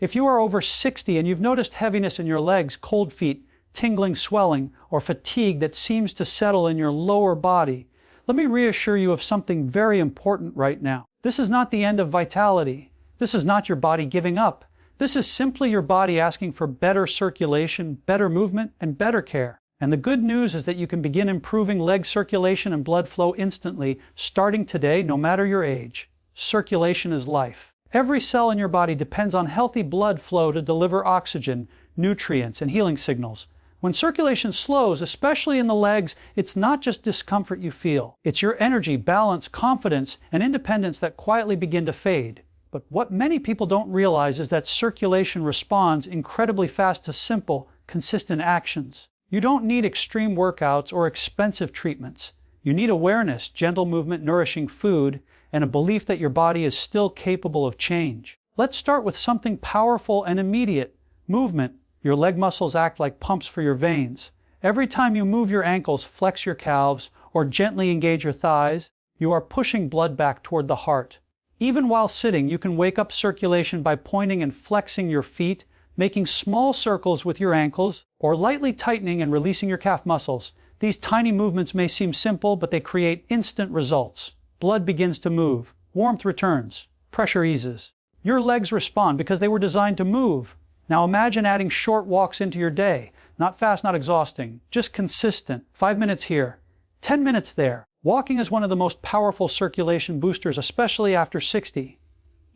If you are over 60 and you've noticed heaviness in your legs, cold feet, tingling, swelling, or fatigue that seems to settle in your lower body, let me reassure you of something very important right now. This is not the end of vitality. This is not your body giving up. This is simply your body asking for better circulation, better movement, and better care. And the good news is that you can begin improving leg circulation and blood flow instantly, starting today, no matter your age. Circulation is life. Every cell in your body depends on healthy blood flow to deliver oxygen, nutrients, and healing signals. When circulation slows, especially in the legs, it's not just discomfort you feel. It's your energy, balance, confidence, and independence that quietly begin to fade. But what many people don't realize is that circulation responds incredibly fast to simple, consistent actions. You don't need extreme workouts or expensive treatments. You need awareness, gentle movement, nourishing food, and a belief that your body is still capable of change. Let's start with something powerful and immediate: movement. Your leg muscles act like pumps for your veins. Every time you move your ankles, flex your calves, or gently engage your thighs, you are pushing blood back toward the heart. Even while sitting, you can wake up circulation by pointing and flexing your feet, making small circles with your ankles, or lightly tightening and releasing your calf muscles. These tiny movements may seem simple, but they create instant results. Blood begins to move, warmth returns, pressure eases. Your legs respond because they were designed to move. Now imagine adding short walks into your day. Not fast, not exhausting, just consistent. 5 minutes here, 10 minutes there. Walking is one of the most powerful circulation boosters, especially after 60.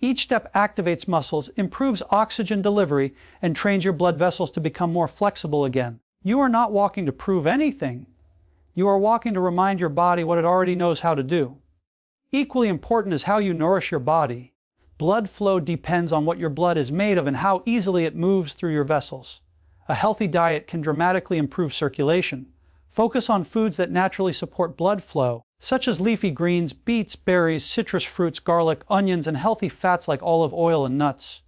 Each step activates muscles, improves oxygen delivery, and trains your blood vessels to become more flexible again. You are not walking to prove anything. You are walking to remind your body what it already knows how to do. Equally important is how you nourish your body. Blood flow depends on what your blood is made of and how easily it moves through your vessels. A healthy diet can dramatically improve circulation. Focus on foods that naturally support blood flow, such as leafy greens, beets, berries, citrus fruits, garlic, onions, and healthy fats like olive oil and nuts.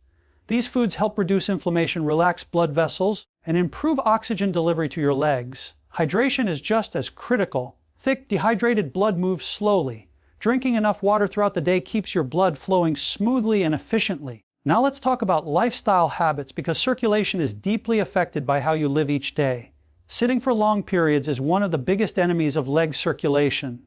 These foods help reduce inflammation, relax blood vessels, and improve oxygen delivery to your legs. Hydration is just as critical. Thick, dehydrated blood moves slowly. Drinking enough water throughout the day keeps your blood flowing smoothly and efficiently. Now let's talk about lifestyle habits, because circulation is deeply affected by how you live each day. Sitting for long periods is one of the biggest enemies of leg circulation.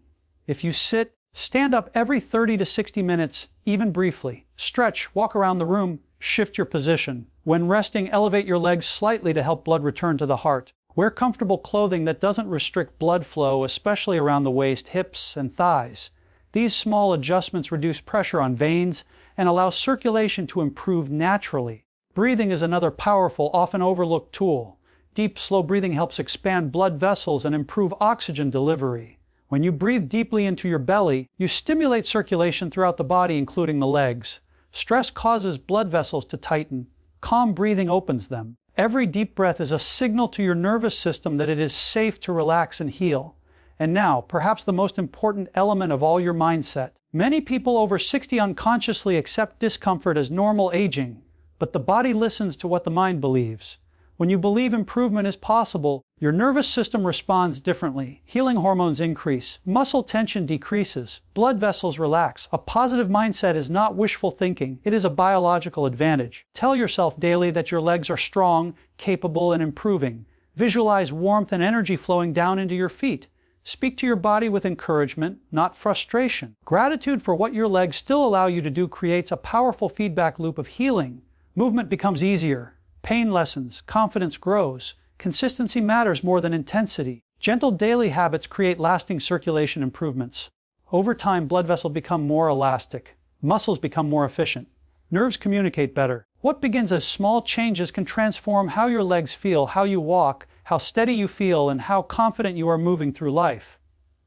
If you sit, stand up every 30 to 60 minutes, even briefly. Stretch, walk around the room, shift your position. When resting, elevate your legs slightly to help blood return to the heart. Wear comfortable clothing that doesn't restrict blood flow, especially around the waist, hips, and thighs. These small adjustments reduce pressure on veins and allow circulation to improve naturally. Breathing is another powerful, often overlooked tool. Deep, slow breathing helps expand blood vessels and improve oxygen delivery. When you breathe deeply into your belly, you stimulate circulation throughout the body, including the legs. Stress causes blood vessels to tighten. Calm breathing opens them. Every deep breath is a signal to your nervous system that it is safe to relax and heal. And now, perhaps the most important element of all, your mindset. Many people over 60 unconsciously accept discomfort as normal aging, but the body listens to what the mind believes. When you believe improvement is possible, your nervous system responds differently. Healing hormones increase, muscle tension decreases, blood vessels relax. A positive mindset is not wishful thinking, it is a biological advantage. Tell yourself daily that your legs are strong, capable, and improving. Visualize warmth and energy flowing down into your feet. Speak to your body with encouragement, not frustration. Gratitude for what your legs still allow you to do creates a powerful feedback loop of healing. Movement becomes easier. Pain lessens. Confidence grows. Consistency matters more than intensity. Gentle daily habits create lasting circulation improvements. Over time, blood vessels become more elastic. Muscles become more efficient. Nerves communicate better. What begins as small changes can transform how your legs feel, how you walk, how steady you feel, and how confident you are moving through life.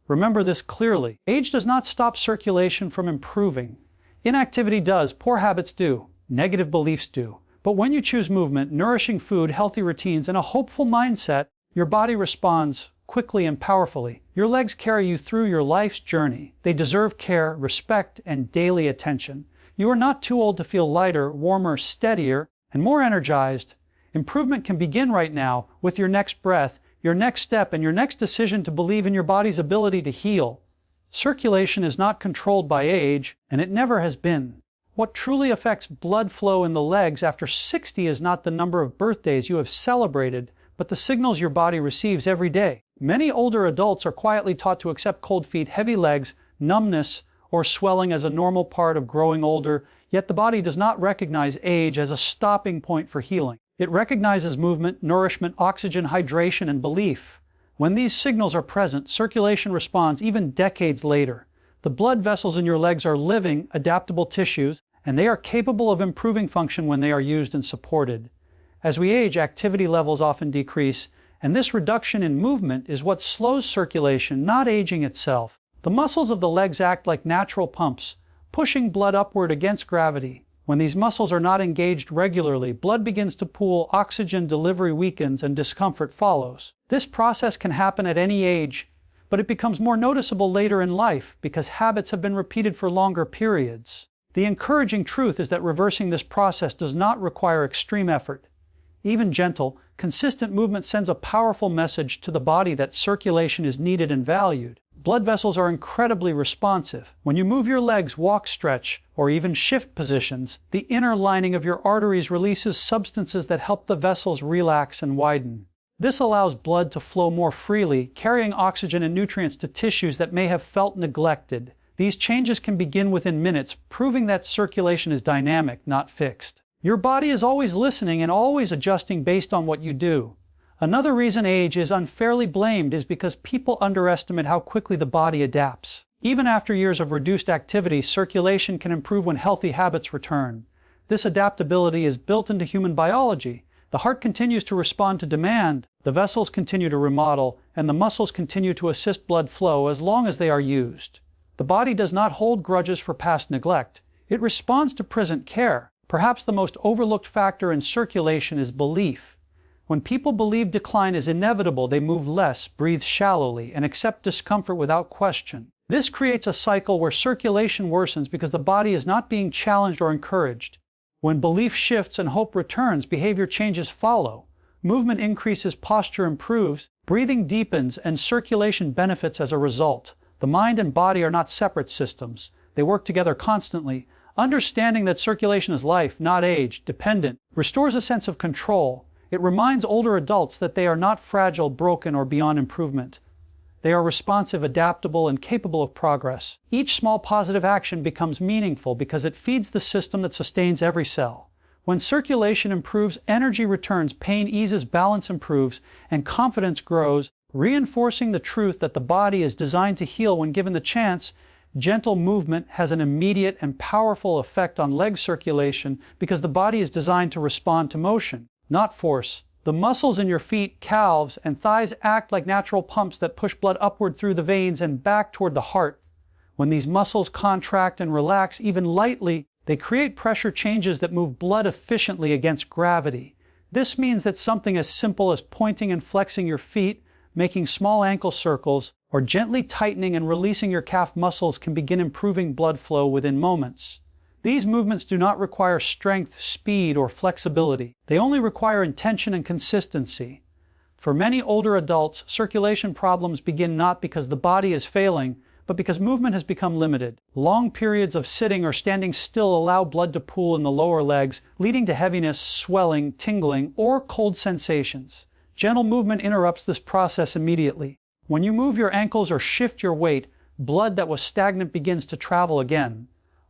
Remember this clearly. Age does not stop circulation from improving. Inactivity does, poor habits do, negative beliefs do. But when you choose movement, nourishing food, healthy routines, and a hopeful mindset, your body responds quickly and powerfully. Your legs carry you through your life's journey. They deserve care, respect, and daily attention. You are not too old to feel lighter, warmer, steadier, and more energized. Improvement can begin right now with your next breath, your next step, and your next decision to believe in your body's ability to heal. Circulation is not controlled by age, and it never has been. What truly affects blood flow in the legs after 60 is not the number of birthdays you have celebrated, but the signals your body receives every day. Many older adults are quietly taught to accept cold feet, heavy legs, numbness, or swelling as a normal part of growing older, yet the body does not recognize age as a stopping point for healing. It recognizes movement, nourishment, oxygen, hydration, and belief. When these signals are present, circulation responds even decades later. The blood vessels in your legs are living, adaptable tissues, and they are capable of improving function when they are used and supported. As we age, activity levels often decrease, and this reduction in movement is what slows circulation, not aging itself. The muscles of the legs act like natural pumps, pushing blood upward against gravity. When these muscles are not engaged regularly, blood begins to pool, oxygen delivery weakens, and discomfort follows. This process can happen at any age, but it becomes more noticeable later in life because habits have been repeated for longer periods. The encouraging truth is that reversing this process does not require extreme effort. Even gentle, consistent movement sends a powerful message to the body that circulation is needed and valued. Blood vessels are incredibly responsive. When you move your legs, walk, stretch, or even shift positions, the inner lining of your arteries releases substances that help the vessels relax and widen. This allows blood to flow more freely, carrying oxygen and nutrients to tissues that may have felt neglected. These changes can begin within minutes, proving that circulation is dynamic, not fixed. Your body is always listening and always adjusting based on what you do. Another reason age is unfairly blamed is because people underestimate how quickly the body adapts. Even after years of reduced activity, circulation can improve when healthy habits return. This adaptability is built into human biology. The heart continues to respond to demand, the vessels continue to remodel, and the muscles continue to assist blood flow as long as they are used. The body does not hold grudges for past neglect. It responds to present care. Perhaps the most overlooked factor in circulation is belief. When people believe decline is inevitable, they move less, breathe shallowly, and accept discomfort without question. This creates a cycle where circulation worsens because the body is not being challenged or encouraged. When belief shifts and hope returns, behavior changes follow. Movement increases, posture improves, breathing deepens, and circulation benefits as a result. The mind and body are not separate systems. They work together constantly. Understanding that circulation is life, not age, dependent, restores a sense of control. It reminds older adults that they are not fragile, broken, or beyond improvement. They are responsive, adaptable, and capable of progress. Each small positive action becomes meaningful because it feeds the system that sustains every cell. When circulation improves, energy returns, pain eases, balance improves, and confidence grows, reinforcing the truth that the body is designed to heal when given the chance. Gentle movement has an immediate and powerful effect on leg circulation because the body is designed to respond to motion, not force. The muscles in your feet, calves, and thighs act like natural pumps that push blood upward through the veins and back toward the heart. When these muscles contract and relax even lightly, they create pressure changes that move blood efficiently against gravity. This means that something as simple as pointing and flexing your feet, making small ankle circles, or gently tightening and releasing your calf muscles can begin improving blood flow within moments. These movements do not require strength, speed, or flexibility. They only require intention and consistency. For many older adults, circulation problems begin not because the body is failing, but because movement has become limited. Long periods of sitting or standing still allow blood to pool in the lower legs, leading to heaviness, swelling, tingling, or cold sensations. Gentle movement interrupts this process immediately. When you move your ankles or shift your weight, blood that was stagnant begins to travel again.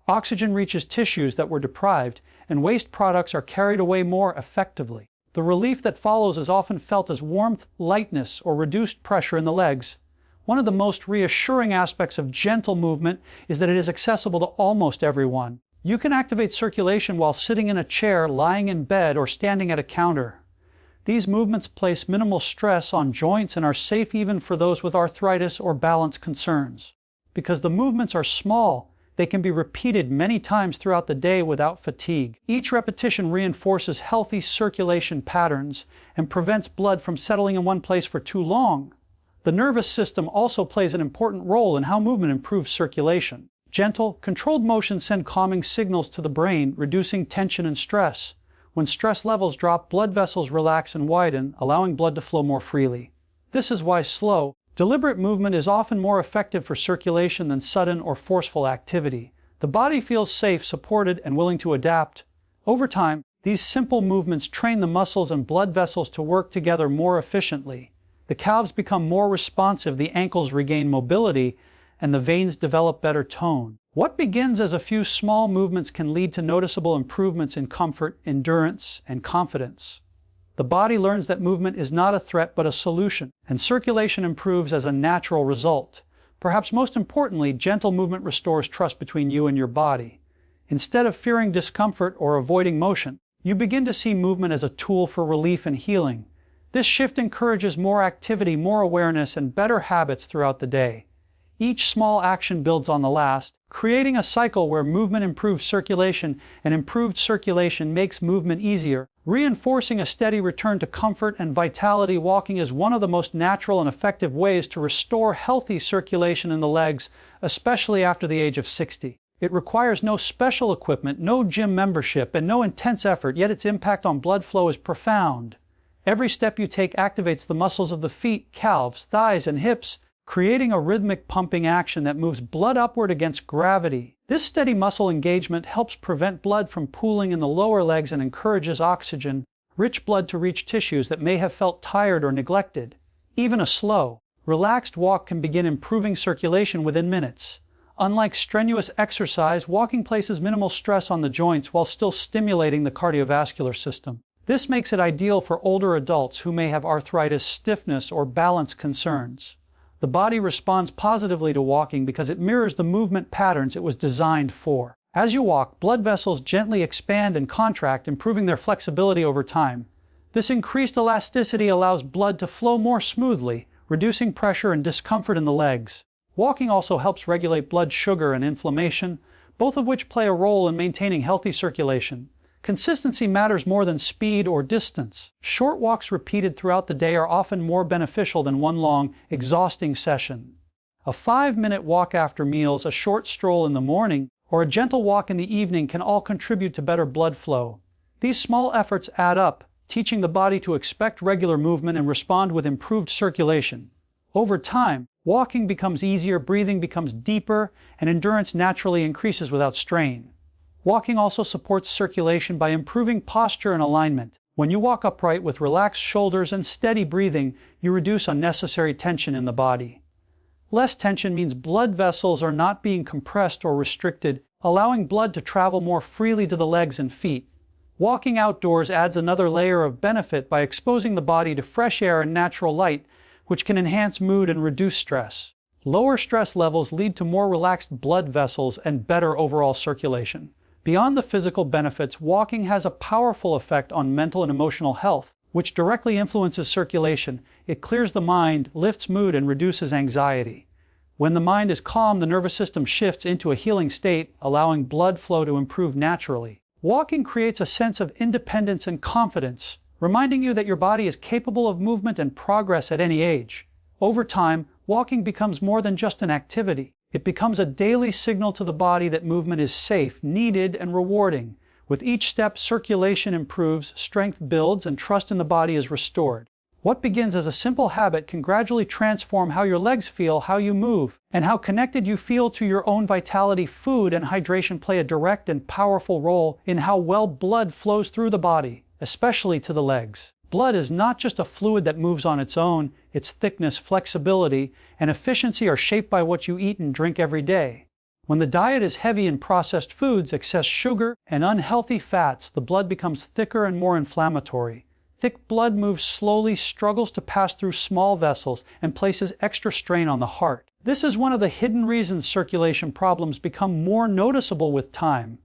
Oxygen reaches tissues that were deprived, and waste products are carried away more effectively. The relief that follows is often felt as warmth, lightness, or reduced pressure in the legs. One of the most reassuring aspects of gentle movement is that it is accessible to almost everyone. You can activate circulation while sitting in a chair, lying in bed, or standing at a counter. These movements place minimal stress on joints and are safe even for those with arthritis or balance concerns. Because the movements are small, they can be repeated many times throughout the day without fatigue. Each repetition reinforces healthy circulation patterns and prevents blood from settling in one place for too long. The nervous system also plays an important role in how movement improves circulation. Gentle, controlled motions send calming signals to the brain, reducing tension and stress. When stress levels drop, blood vessels relax and widen, allowing blood to flow more freely. This is why slow, deliberate movement is often more effective for circulation than sudden or forceful activity. The body feels safe, supported, and willing to adapt. Over time, these simple movements train the muscles and blood vessels to work together more efficiently. The calves become more responsive, the ankles regain mobility, and the veins develop better tone. What begins as a few small movements can lead to noticeable improvements in comfort, endurance, and confidence. The body learns that movement is not a threat but a solution, and circulation improves as a natural result. Perhaps most importantly, gentle movement restores trust between you and your body. Instead of fearing discomfort or avoiding motion, you begin to see movement as a tool for relief and healing. This shift encourages more activity, more awareness, and better habits throughout the day. Each small action builds on the last, creating a cycle where movement improves circulation and improved circulation makes movement easier, reinforcing a steady return to comfort and vitality. Walking is one of the most natural and effective ways to restore healthy circulation in the legs, especially after the age of 60. It requires no special equipment, no gym membership, and no intense effort, yet its impact on blood flow is profound. Every step you take activates the muscles of the feet, calves, thighs, and hips, creating a rhythmic pumping action that moves blood upward against gravity. This steady muscle engagement helps prevent blood from pooling in the lower legs and encourages oxygen-rich blood to reach tissues that may have felt tired or neglected. Even a slow, relaxed walk can begin improving circulation within minutes. Unlike strenuous exercise, walking places minimal stress on the joints while still stimulating the cardiovascular system. This makes it ideal for older adults who may have arthritis, stiffness, or balance concerns. The body responds positively to walking because it mirrors the movement patterns it was designed for. As you walk, blood vessels gently expand and contract, improving their flexibility over time. This increased elasticity allows blood to flow more smoothly, reducing pressure and discomfort in the legs. Walking also helps regulate blood sugar and inflammation, both of which play a role in maintaining healthy circulation. Consistency matters more than speed or distance. Short walks repeated throughout the day are often more beneficial than one long, exhausting session. A 5-minute walk after meals, a short stroll in the morning, or a gentle walk in the evening can all contribute to better blood flow. These small efforts add up, teaching the body to expect regular movement and respond with improved circulation. Over time, walking becomes easier, breathing becomes deeper, and endurance naturally increases without strain. Walking also supports circulation by improving posture and alignment. When you walk upright with relaxed shoulders and steady breathing, you reduce unnecessary tension in the body. Less tension means blood vessels are not being compressed or restricted, allowing blood to travel more freely to the legs and feet. Walking outdoors adds another layer of benefit by exposing the body to fresh air and natural light, which can enhance mood and reduce stress. Lower stress levels lead to more relaxed blood vessels and better overall circulation. Beyond the physical benefits, walking has a powerful effect on mental and emotional health, which directly influences circulation. It clears the mind, lifts mood, and reduces anxiety. When the mind is calm, the nervous system shifts into a healing state, allowing blood flow to improve naturally. Walking creates a sense of independence and confidence, reminding you that your body is capable of movement and progress at any age. Over time, walking becomes more than just an activity. It becomes a daily signal to the body that movement is safe, needed, and rewarding. With each step, circulation improves, strength builds, and trust in the body is restored. What begins as a simple habit can gradually transform how your legs feel, how you move, and how connected you feel to your own vitality. Food and hydration play a direct and powerful role in how well blood flows through the body, especially to the legs. Blood is not just a fluid that moves on its own. Its thickness, flexibility, and efficiency are shaped by what you eat and drink every day. When the diet is heavy in processed foods, excess sugar, and unhealthy fats, the blood becomes thicker and more inflammatory. Thick blood moves slowly, struggles to pass through small vessels, and places extra strain on the heart. This is one of the hidden reasons circulation problems become more noticeable with time.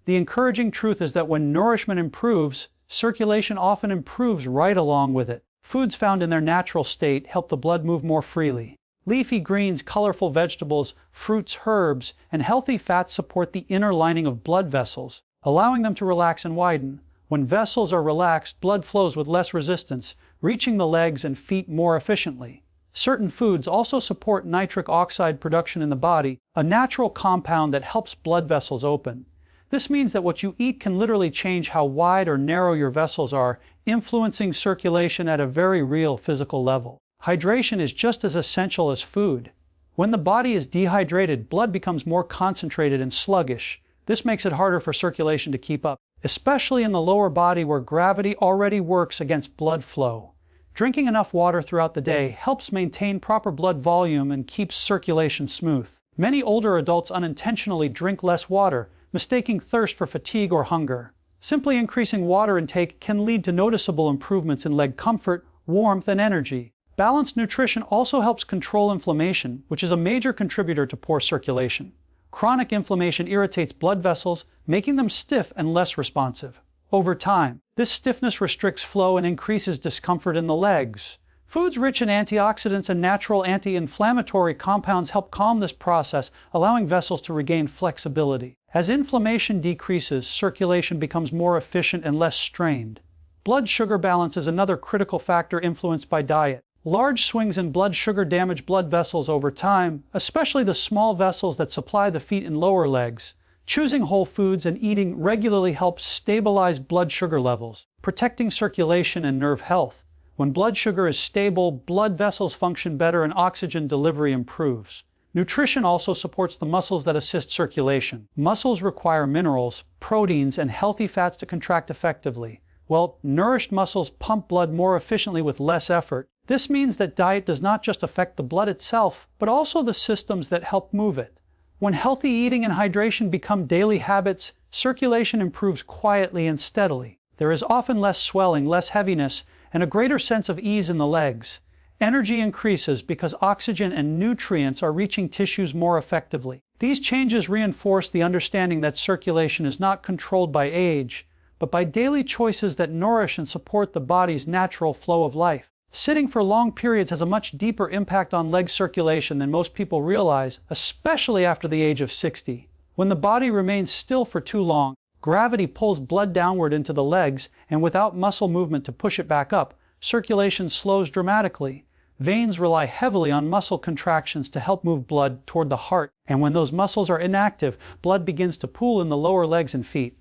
The encouraging truth is that when nourishment improves, circulation often improves right along with it. Foods found in their natural state help the blood move more freely. Leafy greens, colorful vegetables, fruits, herbs, and healthy fats support the inner lining of blood vessels, allowing them to relax and widen. When vessels are relaxed, blood flows with less resistance, reaching the legs and feet more efficiently. Certain foods also support nitric oxide production in the body, a natural compound that helps blood vessels open. This means that what you eat can literally change how wide or narrow your vessels are, influencing circulation at a very real physical level. Hydration is just as essential as food. When the body is dehydrated, blood becomes more concentrated and sluggish. This makes it harder for circulation to keep up, especially in the lower body where gravity already works against blood flow. Drinking enough water throughout the day helps maintain proper blood volume and keeps circulation smooth. Many older adults unintentionally drink less water, mistaking thirst for fatigue or hunger. Simply increasing water intake can lead to noticeable improvements in leg comfort, warmth, and energy. Balanced nutrition also helps control inflammation, which is a major contributor to poor circulation. Chronic inflammation irritates blood vessels, making them stiff and less responsive. Over time, this stiffness restricts flow and increases discomfort in the legs. Foods rich in antioxidants and natural anti-inflammatory compounds help calm this process, allowing vessels to regain flexibility. As inflammation decreases, circulation becomes more efficient and less strained. Blood sugar balance is another critical factor influenced by diet. Large swings in blood sugar damage blood vessels over time, especially the small vessels that supply the feet and lower legs. Choosing whole foods and eating regularly helps stabilize blood sugar levels, protecting circulation and nerve health. When blood sugar is stable, blood vessels function better and oxygen delivery improves. Nutrition also supports the muscles that assist circulation. Muscles require minerals, proteins, and healthy fats to contract effectively. Well, nourished muscles pump blood more efficiently with less effort. This means that diet does not just affect the blood itself, but also the systems that help move it. When healthy eating and hydration become daily habits, circulation improves quietly and steadily. There is often less swelling, less heaviness, and a greater sense of ease in the legs. Energy increases because oxygen and nutrients are reaching tissues more effectively. These changes reinforce the understanding that circulation is not controlled by age, but by daily choices that nourish and support the body's natural flow of life. Sitting for long periods has a much deeper impact on leg circulation than most people realize, especially after the age of 60. When the body remains still for too long, gravity pulls blood downward into the legs, and without muscle movement to push it back up, circulation slows dramatically. Veins rely heavily on muscle contractions to help move blood toward the heart, and when those muscles are inactive, blood begins to pool in the lower legs and feet.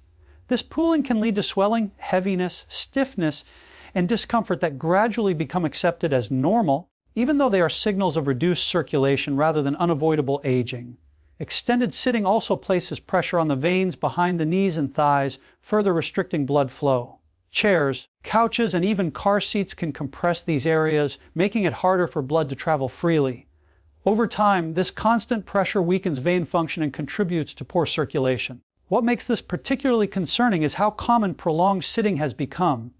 This pooling can lead to swelling, heaviness, stiffness, and discomfort that gradually become accepted as normal, even though they are signals of reduced circulation rather than unavoidable aging. Extended sitting also places pressure on the veins behind the knees and thighs, further restricting blood flow. Chairs, couches, and even car seats can compress these areas, making it harder for blood to travel freely. Over time, this constant pressure weakens vein function and contributes to poor circulation. What makes this particularly concerning is how common prolonged sitting has become.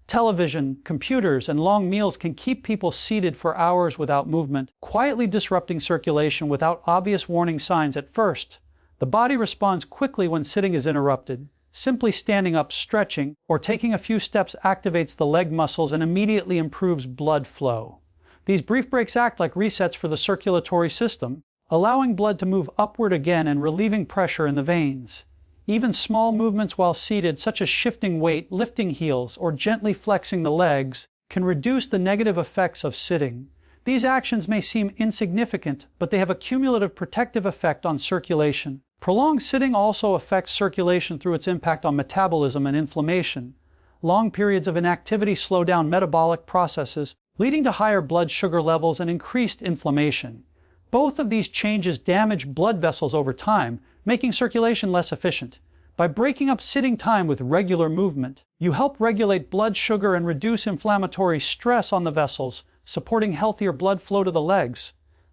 Television, computers, and long meals can keep people seated for hours without movement, quietly disrupting circulation without obvious warning signs at first. The body responds quickly when sitting is interrupted. Simply standing up, stretching, or taking a few steps activates the leg muscles and immediately improves blood flow. These brief breaks act like resets for the circulatory system, allowing blood to move upward again and relieving pressure in the veins. Even small movements while seated, such as shifting weight, lifting heels, or gently flexing the legs, can reduce the negative effects of sitting. These actions may seem insignificant, but they have a cumulative protective effect on circulation. Prolonged sitting also affects circulation through its impact on metabolism and inflammation. Long periods of inactivity slow down metabolic processes, leading to higher blood sugar levels and increased inflammation. Both of these changes damage blood vessels over time, making circulation less efficient. By breaking up sitting time with regular movement, you help regulate blood sugar and reduce inflammatory stress on the vessels, supporting healthier blood flow to the legs.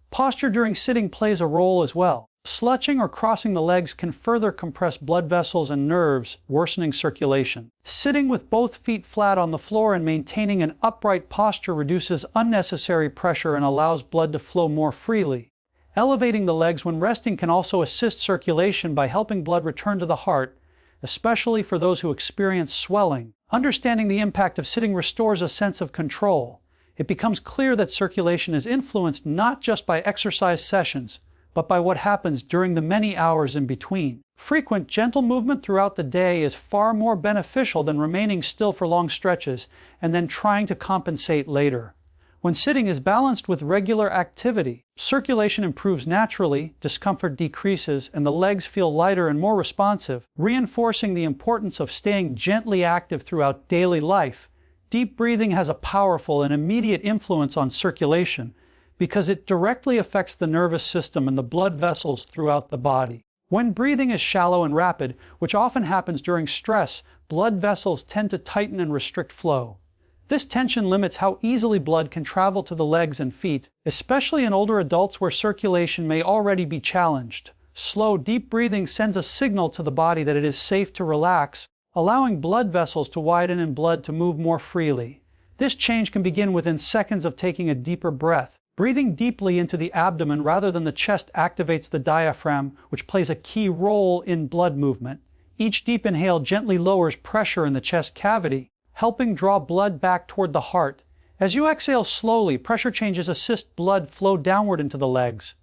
Posture during sitting plays a role as well. Slouching or crossing the legs can further compress blood vessels and nerves, worsening circulation. Sitting with both feet flat on the floor and maintaining an upright posture reduces unnecessary pressure and allows blood to flow more freely. Elevating the legs when resting can also assist circulation by helping blood return to the heart, especially for those who experience swelling. Understanding the impact of sitting restores a sense of control. It becomes clear that circulation is influenced not just by exercise sessions, but by what happens during the many hours in between. Frequent, gentle movement throughout the day is far more beneficial than remaining still for long stretches and then trying to compensate later. When sitting is balanced with regular activity, circulation improves naturally, discomfort decreases, and the legs feel lighter and more responsive, reinforcing the importance of staying gently active throughout daily life. Deep breathing has a powerful and immediate influence on circulation, because it directly affects the nervous system and the blood vessels throughout the body. When breathing is shallow and rapid, which often happens during stress, blood vessels tend to tighten and restrict flow. This tension limits how easily blood can travel to the legs and feet, especially in older adults where circulation may already be challenged. Slow, deep breathing sends a signal to the body that it is safe to relax, allowing blood vessels to widen and blood to move more freely. This change can begin within seconds of taking a deeper breath. Breathing deeply into the abdomen rather than the chest activates the diaphragm, which plays a key role in blood movement. Each deep inhale gently lowers pressure in the chest cavity, helping draw blood back toward the heart. As you exhale slowly, pressure changes assist blood flow downward into the legs.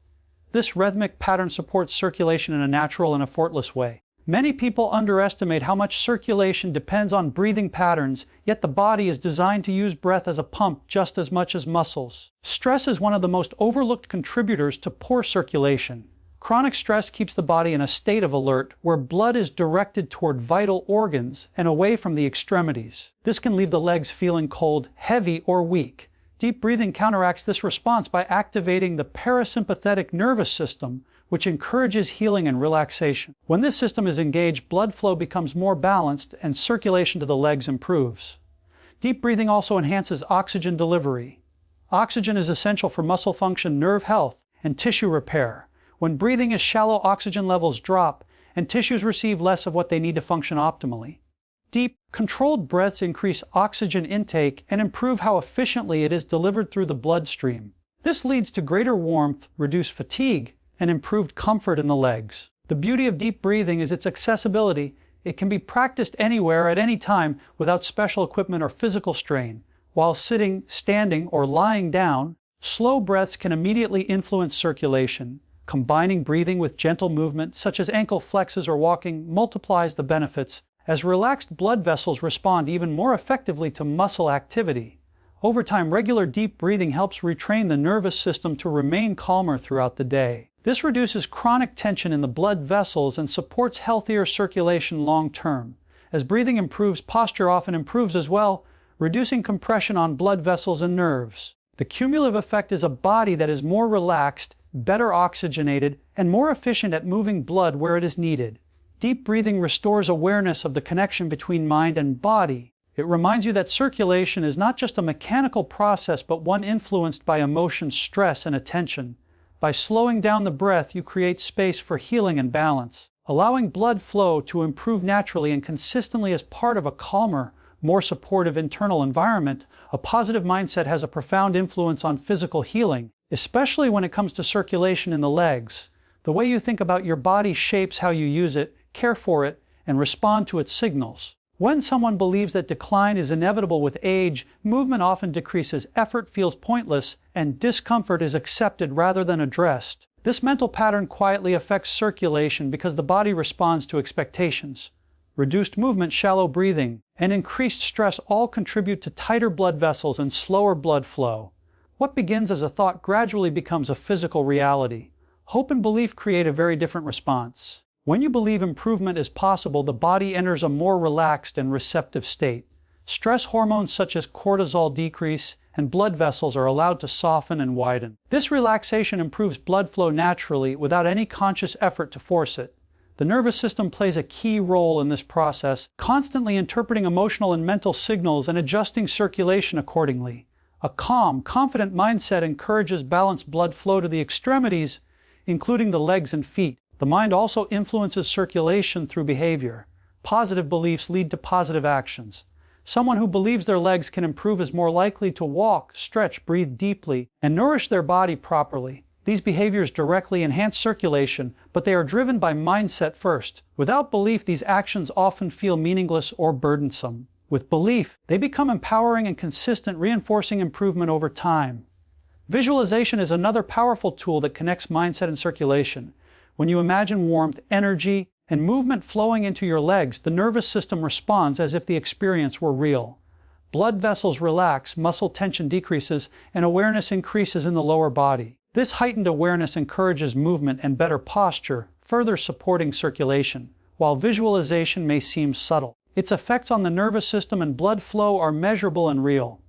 This rhythmic pattern supports circulation in a natural and effortless way. Many people underestimate how much circulation depends on breathing patterns, yet the body is designed to use breath as a pump just as much as muscles. Stress is one of the most overlooked contributors to poor circulation. Chronic stress keeps the body in a state of alert, where blood is directed toward vital organs and away from the extremities. This can leave the legs feeling cold, heavy, or weak. Deep breathing counteracts this response by activating the parasympathetic nervous system, which encourages healing and relaxation. When this system is engaged, blood flow becomes more balanced and circulation to the legs improves. Deep breathing also enhances oxygen delivery. Oxygen is essential for muscle function, nerve health, and tissue repair. When breathing is shallow, oxygen levels drop, and tissues receive less of what they need to function optimally. Deep, controlled breaths increase oxygen intake and improve how efficiently it is delivered through the bloodstream. This leads to greater warmth, reduced fatigue, and improved comfort in the legs. The beauty of deep breathing is its accessibility. It can be practiced anywhere at any time without special equipment or physical strain. While sitting, standing, or lying down, slow breaths can immediately influence circulation. Combining breathing with gentle movement, such as ankle flexes or walking, multiplies the benefits, as relaxed blood vessels respond even more effectively to muscle activity. Over time, regular deep breathing helps retrain the nervous system to remain calmer throughout the day. This reduces chronic tension in the blood vessels and supports healthier circulation long term. As breathing improves, posture often improves as well, reducing compression on blood vessels and nerves. The cumulative effect is a body that is more relaxed, better oxygenated, and more efficient at moving blood where it is needed. Deep breathing restores awareness of the connection between mind and body. It reminds you that circulation is not just a mechanical process, but one influenced by emotion, stress, and attention. By slowing down the breath, you create space for healing and balance. Allowing blood flow to improve naturally and consistently as part of a calmer, more supportive internal environment, a positive mindset has a profound influence on physical healing, especially when it comes to circulation in the legs. The way you think about your body shapes how you use it, care for it, and respond to its signals. When someone believes that decline is inevitable with age, movement often decreases, effort feels pointless, and discomfort is accepted rather than addressed. This mental pattern quietly affects circulation because the body responds to expectations. Reduced movement, shallow breathing, and increased stress all contribute to tighter blood vessels and slower blood flow. What begins as a thought gradually becomes a physical reality. Hope and belief create a very different response. When you believe improvement is possible, the body enters a more relaxed and receptive state. Stress hormones such as cortisol decrease, and blood vessels are allowed to soften and widen. This relaxation improves blood flow naturally without any conscious effort to force it. The nervous system plays a key role in this process, constantly interpreting emotional and mental signals and adjusting circulation accordingly. A calm, confident mindset encourages balanced blood flow to the extremities, including the legs and feet. The mind also influences circulation through behavior. Positive beliefs lead to positive actions. Someone who believes their legs can improve is more likely to walk, stretch, breathe deeply, and nourish their body properly. These behaviors directly enhance circulation, but they are driven by mindset first. Without belief, these actions often feel meaningless or burdensome. With belief, they become empowering and consistent, reinforcing improvement over time. Visualization is another powerful tool that connects mindset and circulation. When you imagine warmth, energy, and movement flowing into your legs, the nervous system responds as if the experience were real. Blood vessels relax, muscle tension decreases, and awareness increases in the lower body. This heightened awareness encourages movement and better posture, further supporting circulation. While visualization may seem subtle, its effects on the nervous system and blood flow are measurable and real.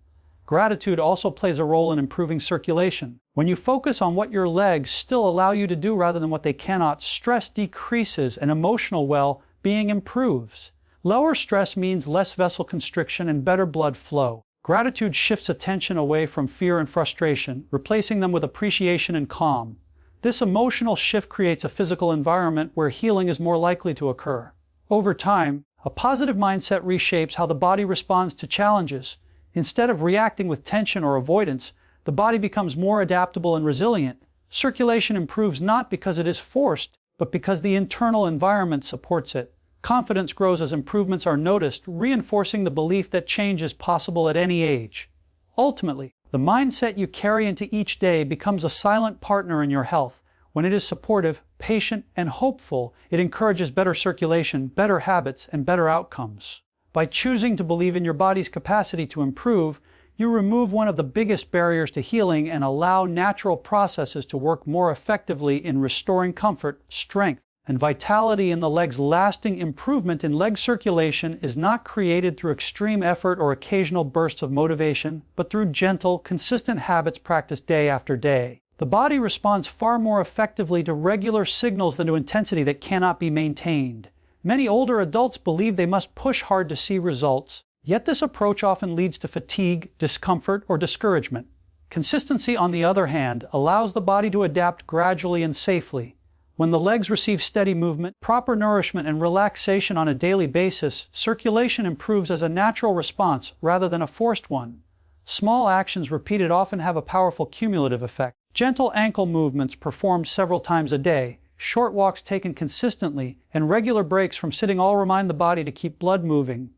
Gratitude also plays a role in improving circulation. When you focus on what your legs still allow you to do rather than what they cannot, stress decreases and emotional well-being improves. Lower stress means less vessel constriction and better blood flow. Gratitude shifts attention away from fear and frustration, replacing them with appreciation and calm. This emotional shift creates a physical environment where healing is more likely to occur. Over time, a positive mindset reshapes how the body responds to challenges. Instead of reacting with tension or avoidance, the body becomes more adaptable and resilient. Circulation improves not because it is forced, but because the internal environment supports it. Confidence grows as improvements are noticed, reinforcing the belief that change is possible at any age. Ultimately, the mindset you carry into each day becomes a silent partner in your health. When it is supportive, patient, and hopeful, it encourages better circulation, better habits, and better outcomes. By choosing to believe in your body's capacity to improve, you remove one of the biggest barriers to healing and allow natural processes to work more effectively in restoring comfort, strength, and vitality in the legs. Lasting improvement in leg circulation is not created through extreme effort or occasional bursts of motivation, but through gentle, consistent habits practiced day after day. The body responds far more effectively to regular signals than to intensity that cannot be maintained. Many older adults believe they must push hard to see results, yet this approach often leads to fatigue, discomfort, or discouragement. Consistency, on the other hand, allows the body to adapt gradually and safely. When the legs receive steady movement, proper nourishment, and relaxation on a daily basis, circulation improves as a natural response rather than a forced one. Small actions repeated often have a powerful cumulative effect. Gentle ankle movements performed several times a day, short walks taken consistently, and regular breaks from sitting all remind the body to keep blood moving.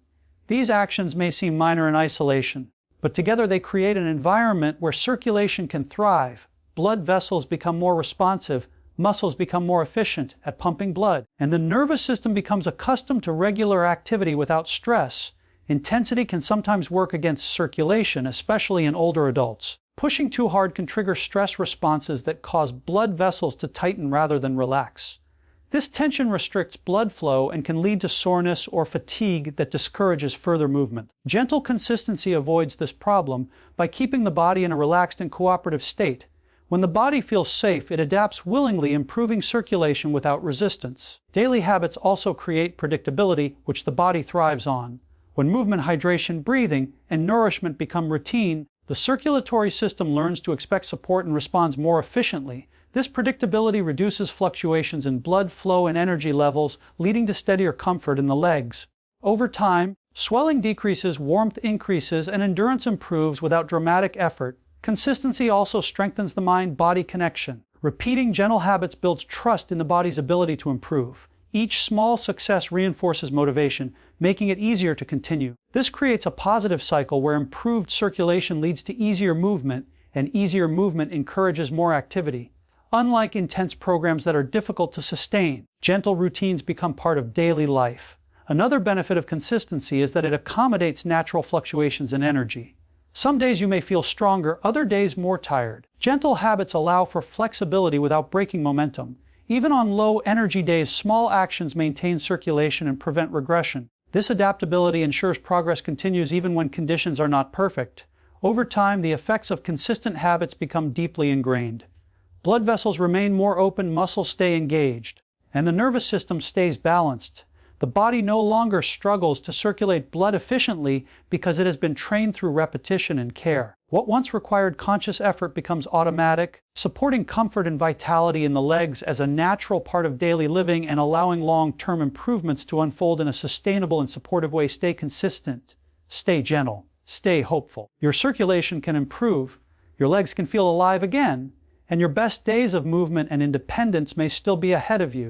These actions may seem minor in isolation, but together they create an environment where circulation can thrive, blood vessels become more responsive, muscles become more efficient at pumping blood, and the nervous system becomes accustomed to regular activity without stress. Intensity can sometimes work against circulation, especially in older adults. Pushing too hard can trigger stress responses that cause blood vessels to tighten rather than relax. This tension restricts blood flow and can lead to soreness or fatigue that discourages further movement. Gentle consistency avoids this problem by keeping the body in a relaxed and cooperative state. When the body feels safe, it adapts willingly, improving circulation without resistance. Daily habits also create predictability, which the body thrives on. When movement, hydration, breathing, and nourishment become routine, the circulatory system learns to expect support and responds more efficiently. This predictability reduces fluctuations in blood flow and energy levels, leading to steadier comfort in the legs. Over time, swelling decreases, warmth increases, and endurance improves without dramatic effort. Consistency also strengthens the mind-body connection. Repeating gentle habits builds trust in the body's ability to improve. Each small success reinforces motivation, making it easier to continue. This creates a positive cycle where improved circulation leads to easier movement, and easier movement encourages more activity. Unlike intense programs that are difficult to sustain, gentle routines become part of daily life. Another benefit of consistency is that it accommodates natural fluctuations in energy. Some days you may feel stronger, other days more tired. Gentle habits allow for flexibility without breaking momentum. Even on low-energy days, small actions maintain circulation and prevent regression. This adaptability ensures progress continues even when conditions are not perfect. Over time, the effects of consistent habits become deeply ingrained. Blood vessels remain more open, muscles stay engaged, and the nervous system stays balanced. The body no longer struggles to circulate blood efficiently because it has been trained through repetition and care. What once required conscious effort becomes automatic, supporting comfort and vitality in the legs as a natural part of daily living and allowing long-term improvements to unfold in a sustainable and supportive way. Stay consistent, stay gentle, stay hopeful. Your circulation can improve, your legs can feel alive again, and your best days of movement and independence may still be ahead of you.